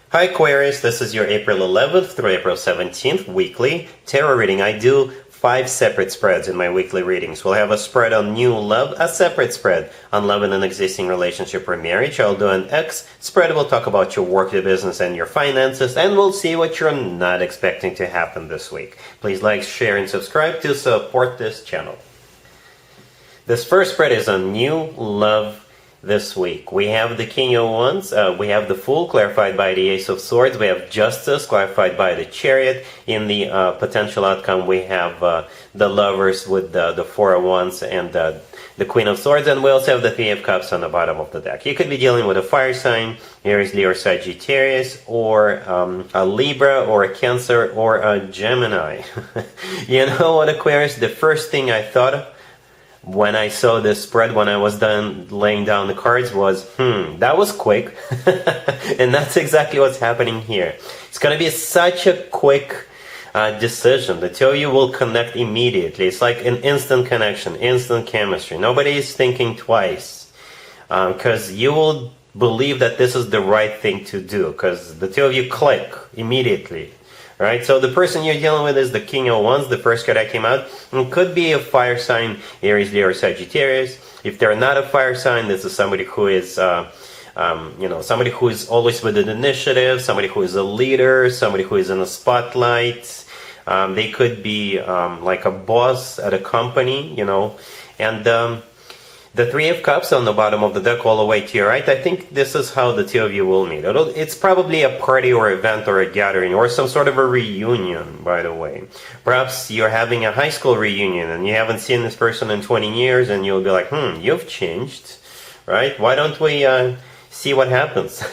Hi Aquarius, this is your April 11th through April 17th weekly tarot reading. I do 5 separate spreads in my weekly readings. We'll have a spread on new love, a separate spread on love in an existing relationship or marriage. I'll do an X spread. We'll talk about your work, your business, and your finances, and we'll see what you're not expecting to happen this week. Please like, share, and subscribe to support this channel. This first spread is on new love this week. We have the King of Wands, we have the Fool clarified by the Ace of Swords, we have Justice clarified by the Chariot. In the potential outcome we have the Lovers with the Four of Wands and the Queen of Swords, and we also have the Three of Cups on the bottom of the deck. You could be dealing with a fire sign, Aries, Leo, or Sagittarius, or a Libra, or a Cancer, or a Gemini. You know what, Aquarius, the first thing I thought of when I saw this spread, when I was done laying down the cards, was, that was quick. And that's exactly what's happening here. It's going to be such a quick decision. The two of you will connect immediately. It's like an instant connection, instant chemistry. Nobody is thinking twice. Because you will believe that this is the right thing to do. Because the two of you click immediately. Right, so the person you're dealing with is the King of Wands, the first card that came out. It could be a fire sign, Aries, Leo, or Sagittarius. If they're not a fire sign, this is somebody who is, somebody who is always with an initiative, somebody who is a leader, somebody who is in the spotlight. They could be like a boss at a company, and the Three of Cups on the bottom of the deck all the way to your right. I think this is how the two of you will meet. It's probably a party or event or a gathering or some sort of a reunion, by the way. Perhaps you're having a high school reunion and you haven't seen this person in 20 years and you'll be like, you've changed, right? Why don't we see what happens?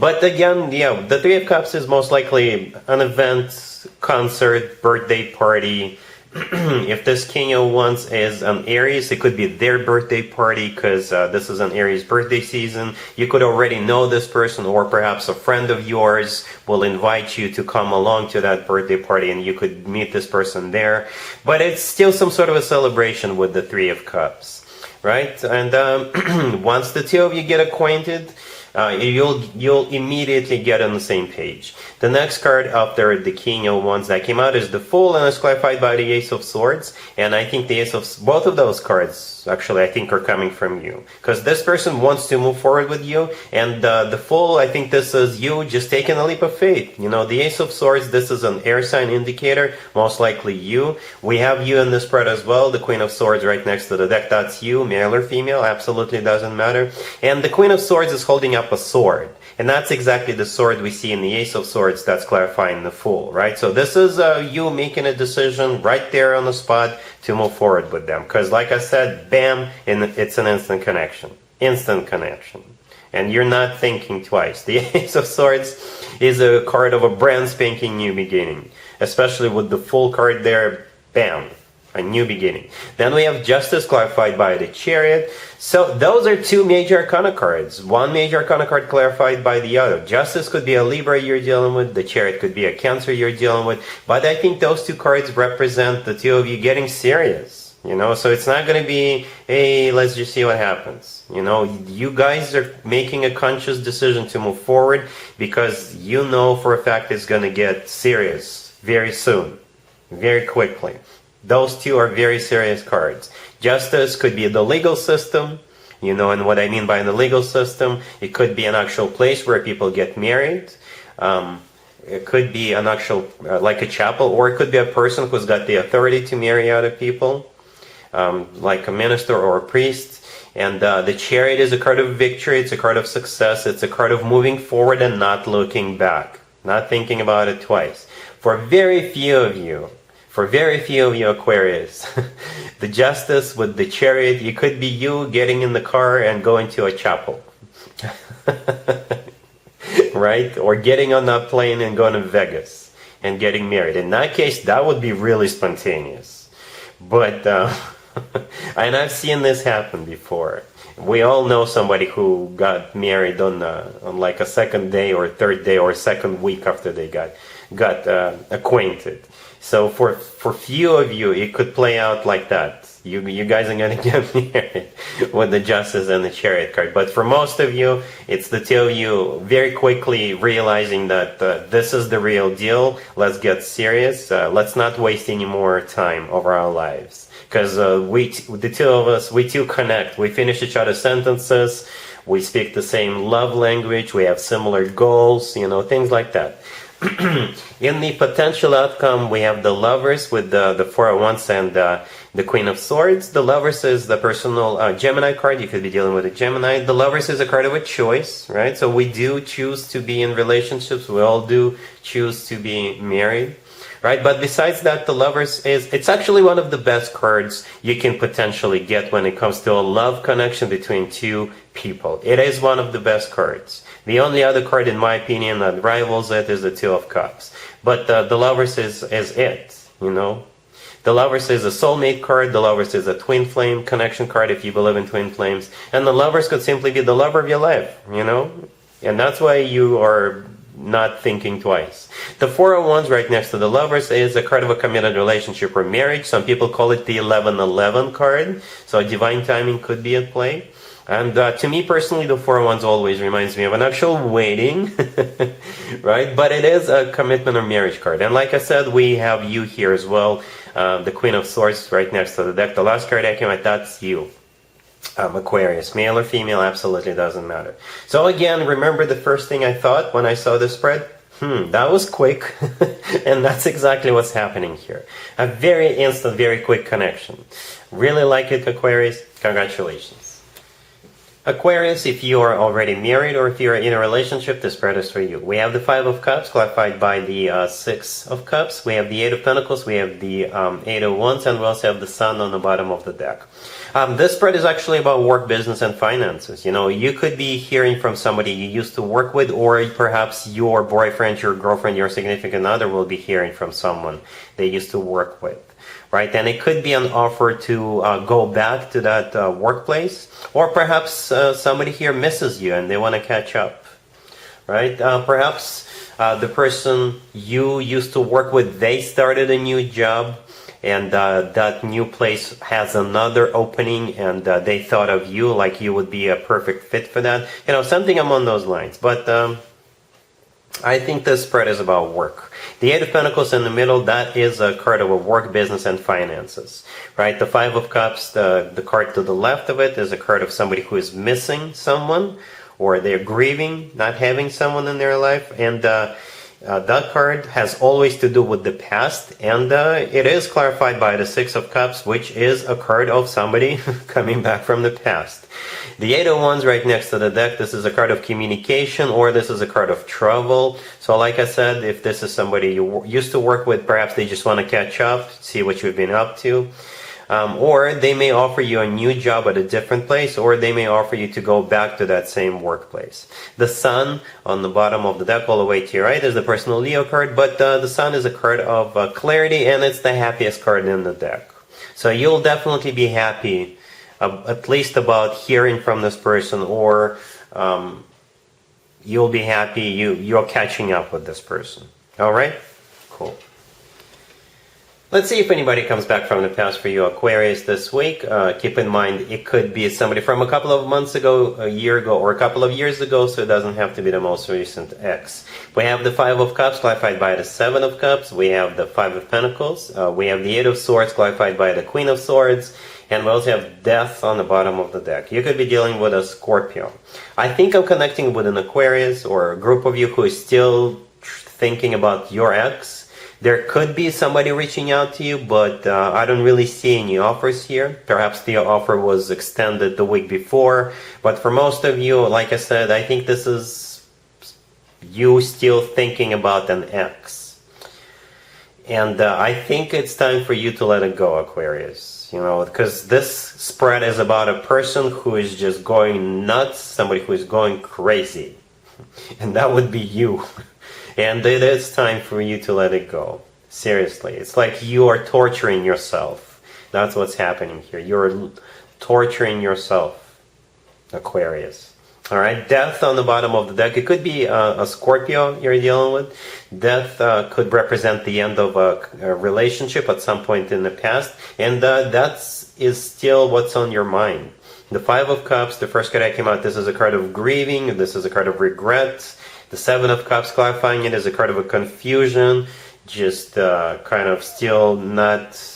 But again, the Three of Cups is most likely an event, concert, birthday party. If this King of Wands is an Aries, it could be their birthday party because this is an Aries birthday season. You could already know this person, or perhaps a friend of yours will invite you to come along to that birthday party and you could meet this person there. But it's still some sort of a celebration with the Three of Cups, right? And once the two of you get acquainted, you'll immediately get on the same page. The next card after the King of Wands that came out is the Fool, and it's clarified by the Ace of Swords. And I think both of those cards, actually, I think are coming from you. Because this person wants to move forward with you, and the Fool, I think this is you just taking a leap of faith. The Ace of Swords, this is an air sign indicator, most likely you. We have you in the spread as well. The Queen of Swords right next to the deck, that's you, male or female, absolutely doesn't matter. And the Queen of Swords is holding up a sword. And that's exactly the sword we see in the Ace of Swords that's clarifying the Fool, right? So this is you making a decision right there on the spot to move forward with them. Because like I said, bam, and it's an instant connection. Instant connection. And you're not thinking twice. The Ace of Swords is a card of a brand spanking new beginning. Especially with the Fool card there, bam. A new beginning. Then we have Justice clarified by the Chariot. So those are two major arcana cards. One major arcana card clarified by the other. Justice could be a Libra you're dealing with. The Chariot could be a Cancer you're dealing with. But I think those two cards represent the two of you getting serious. So it's not going to be, hey, let's just see what happens. You guys are making a conscious decision to move forward because you know for a fact it's going to get serious very soon, very quickly. Those two are very serious cards. Justice could be the legal system, and what I mean by the legal system, it could be an actual place where people get married. It could be an actual, like a chapel, or it could be a person who's got the authority to marry other people, like a minister or a priest. And the Chariot is a card of victory, it's a card of success, it's a card of moving forward and not looking back, not thinking about it twice. For very few of you, Aquarius, the Justice with the Chariot, it could be you getting in the car and going to a chapel. Right? Or getting on that plane and going to Vegas and getting married. In that case, that would be really spontaneous. But, and I've seen this happen before. We all know somebody who got married on like a second day or third day or second week after they got acquainted. So for few of you, it could play out like that. You guys are gonna get married with the Justice and the Chariot card. But for most of you, it's the two of you very quickly realizing that this is the real deal. Let's get serious. Let's not waste any more time over our lives. Because the two of us, we too connect. We finish each other's sentences. We speak the same love language. We have similar goals, you know, things like that. In the potential outcome, we have the Lovers with the Four of Wands and the Queen of Swords. The Lovers is the personal Gemini card. You could be dealing with a Gemini. The Lovers is a card of a choice, right? So we do choose to be in relationships. We all do choose to be married, right? But besides that, the Lovers it's actually one of the best cards you can potentially get when it comes to a love connection between two people. It is one of the best cards. The only other card, in my opinion, that rivals it is the Two of Cups. But the Lovers is it, you know. The Lovers is a soulmate card. The Lovers is a twin flame connection card if you believe in twin flames. And the Lovers could simply be the lover of your life, you know. And that's why you are not thinking twice. The Four of Wands right next to the Lovers is a card of a committed relationship or marriage. Some people call it the 1111 card. So divine timing could be at play. And to me personally, the Four of Wands always reminds me of an actual wedding, right? But it is a commitment or marriage card. And like I said, we have you here as well. The Queen of Swords right next to the deck. The last card I came at, that's you. Aquarius, male or female, absolutely doesn't matter. So again, remember the first thing I thought when I saw the spread? That was quick. And that's exactly what's happening here. A very instant, very quick connection. Really like it, Aquarius. Congratulations. Aquarius, if you are already married or if you're in a relationship, this spread is for you. We have the Five of Cups clarified by the Six of Cups. We have the Eight of Pentacles. We have the Eight of Wands, and we also have the Sun on the bottom of the deck. This spread is actually about work, business, and finances. You know, you could be hearing from somebody you used to work with, or perhaps your boyfriend, your girlfriend, your significant other will be hearing from someone they used to work with. Right, and it could be an offer to go back to that workplace, or perhaps somebody here misses you and they want to catch up, right? Perhaps the person you used to work with, they started a new job, and that new place has another opening, and they thought of you like you would be a perfect fit for that. You know, something along those lines. But I think this spread is about work. The Eight of Pentacles in the middle, that is a card of a work, business, and finances, right? The Five of Cups, the card to the left of it is a card of somebody who is missing someone, or they're grieving not having someone in their life. And that card has always to do with the past, and it is clarified by the Six of Cups, which is a card of somebody coming back from the past. The Eight of Wands right next to the deck, this is a card of communication, or this is a card of travel. So like I said, if this is somebody you used to work with, perhaps they just want to catch up, see what you've been up to. Or they may offer you a new job at a different place, or they may offer you to go back to that same workplace. The Sun on the bottom of the deck all the way to your right is the personal Leo card, but the Sun is a card of clarity, and it's the happiest card in the deck. So you'll definitely be happy, at least about hearing from this person, or you'll be happy you're catching up with this person. All right? Cool. Let's see if anybody comes back from the past for you, Aquarius, this week. Keep in mind, it could be somebody from a couple of months ago, a year ago, or a couple of years ago, so it doesn't have to be the most recent ex. We have the Five of Cups, clarified by the Seven of Cups. We have the Five of Pentacles. We have the Eight of Swords, clarified by the Queen of Swords. And we also have Death on the bottom of the deck. You could be dealing with a Scorpio. I think I'm connecting with an Aquarius, or a group of you who is still thinking about your ex. There could be somebody reaching out to you, but I don't really see any offers here. Perhaps the offer was extended the week before. But for most of you, like I said, I think this is you still thinking about an ex. And I think it's time for you to let it go, Aquarius. You know, because this spread is about a person who is just going nuts, somebody who is going crazy. And that would be you. And it is time for you to let it go. Seriously. It's like you are torturing yourself. That's what's happening here. You're torturing yourself. Aquarius. All right, death on the bottom of the deck. It could be a Scorpio you're dealing with. Death could represent the end of a relationship at some point in the past, and is still what's on your mind. The Five of Cups, the first card that came out, this is a card of grieving, this is a card of regret. The Seven of Cups, clarifying it, is a card of a confusion, just kind of still not...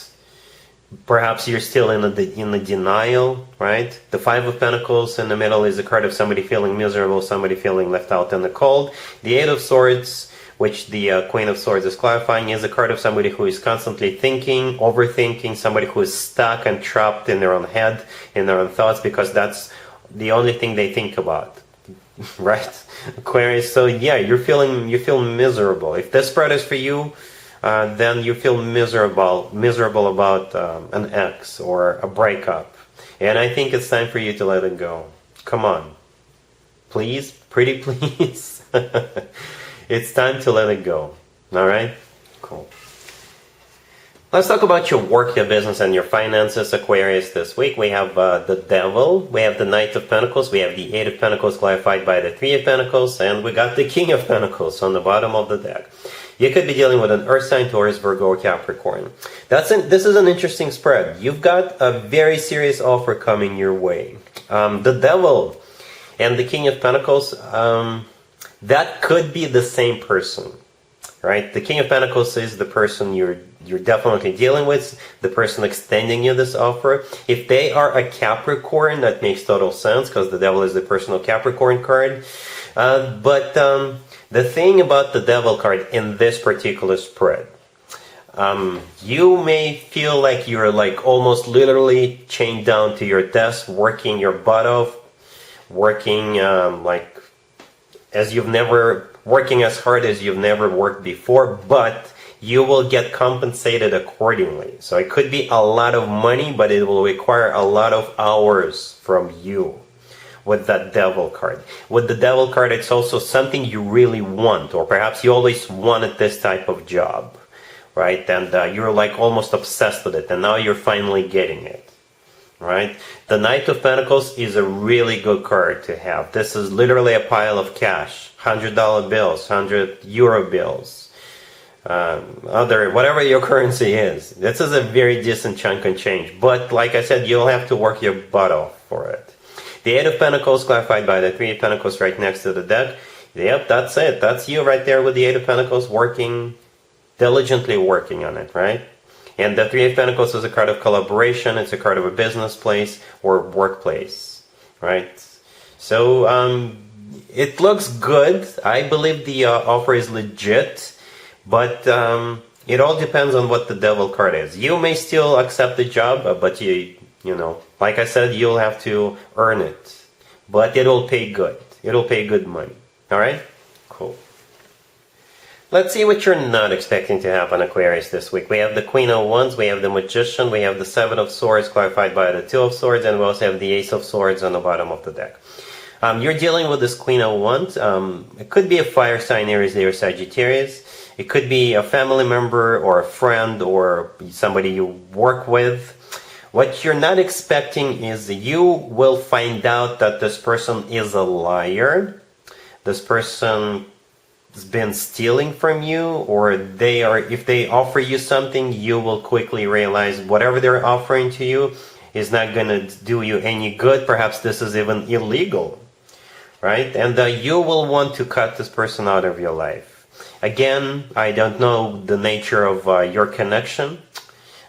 Perhaps you're still in the denial, right? The Five of Pentacles in the middle is a card of somebody feeling miserable, somebody feeling left out in the cold. The Eight of Swords, which the Queen of Swords is clarifying, is a card of somebody who is constantly thinking, overthinking, somebody who is stuck and trapped in their own head, in their own thoughts, because that's the only thing they think about, right? Aquarius, so yeah, you feel miserable. If this spread is for you, then you feel miserable about an ex or a breakup. And I think it's time for you to let it go. Come on. Please, pretty please. It's time to let it go. Alright? Cool. Let's talk about your work, your business, and your finances, Aquarius, this week. We have the Devil, we have the Knight of Pentacles, we have the Eight of Pentacles clarified by the Three of Pentacles, and we got the King of Pentacles on the bottom of the deck. You could be dealing with an Earth sign, Taurus, Virgo, or Capricorn. This is an interesting spread. You've got a very serious offer coming your way. The Devil and the King of Pentacles, that could be the same person, right? The King of Pentacles is the person you're definitely dealing with, the person extending you this offer. If they are a Capricorn, that makes total sense, because the Devil is the personal Capricorn card. The thing about the Devil card in this particular spread, you may feel like you're like almost literally chained down to your desk, working your butt off, working working as hard as you've never worked before, but you will get compensated accordingly. So it could be a lot of money, but it will require a lot of hours from you. With that Devil card. With the Devil card, it's also something you really want, or perhaps you always wanted this type of job, right? And you're like almost obsessed with it, and now you're finally getting it, right? The Knight of Pentacles is a really good card to have. This is literally a pile of cash, $100 bills, €100 bills, whatever your currency is. This is a very decent chunk of change, but like I said, you'll have to work your butt off for it. The Eight of Pentacles clarified by the Three of Pentacles right next to the deck. Yep, that's it. That's you right there with the Eight of Pentacles diligently working on it, right? And the Three of Pentacles is a card of collaboration. It's a card of a business place or workplace, right? So it looks good. I believe the offer is legit, but it all depends on what the Devil card is. You may still accept the job, but you know, like I said, you'll have to earn it. But it'll pay good. It'll pay good money. Alright? Cool. Let's see what you're not expecting to happen, Aquarius, this week. We have the Queen of Wands, we have the Magician, we have the Seven of Swords clarified by the Two of Swords, and we also have the Ace of Swords on the bottom of the deck. You're dealing with this Queen of Wands. It could be a fire sign, Aries, Leo, Sagittarius. It could be a family member or a friend or somebody you work with. What you're not expecting is you will find out that this person is a liar. This person has been stealing from you, or if they offer you something, you will quickly realize whatever they're offering to you is not going to do you any good. Perhaps this is even illegal, right? And you will want to cut this person out of your life. Again, I don't know the nature of your connection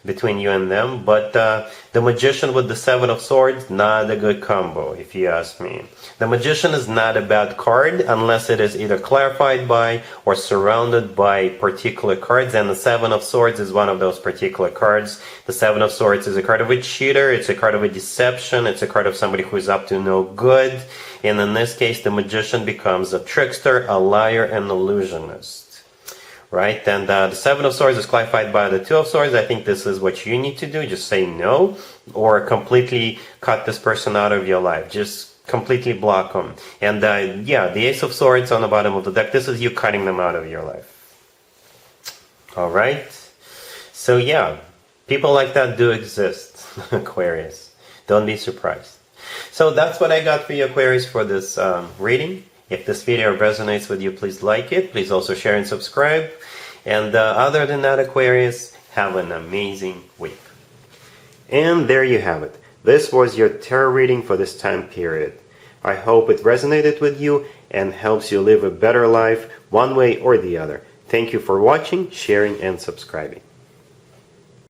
between you and them, but the Magician with the Seven of Swords, not a good combo, if you ask me. The Magician is not a bad card unless it is either clarified by or surrounded by particular cards, and the Seven of Swords is one of those particular cards. The Seven of Swords is a card of a cheater, it's a card of a deception, it's a card of somebody who is up to no good, and in this case the Magician becomes a trickster, a liar, and illusionist. Right, and the Seven of Swords is clarified by the Two of Swords. I think this is what you need to do. Just say no, or completely cut this person out of your life. Just completely block them. And yeah, the Ace of Swords on the bottom of the deck, this is you cutting them out of your life. Alright, so yeah, people like that do exist, Aquarius. Don't be surprised. So that's what I got for you, Aquarius, for this reading. If this video resonates with you, please like it. Please also share and subscribe. And other than that, Aquarius, have an amazing week. And there you have it. This was your tarot reading for this time period. I hope it resonated with you and helps you live a better life one way or the other. Thank you for watching, sharing, and subscribing.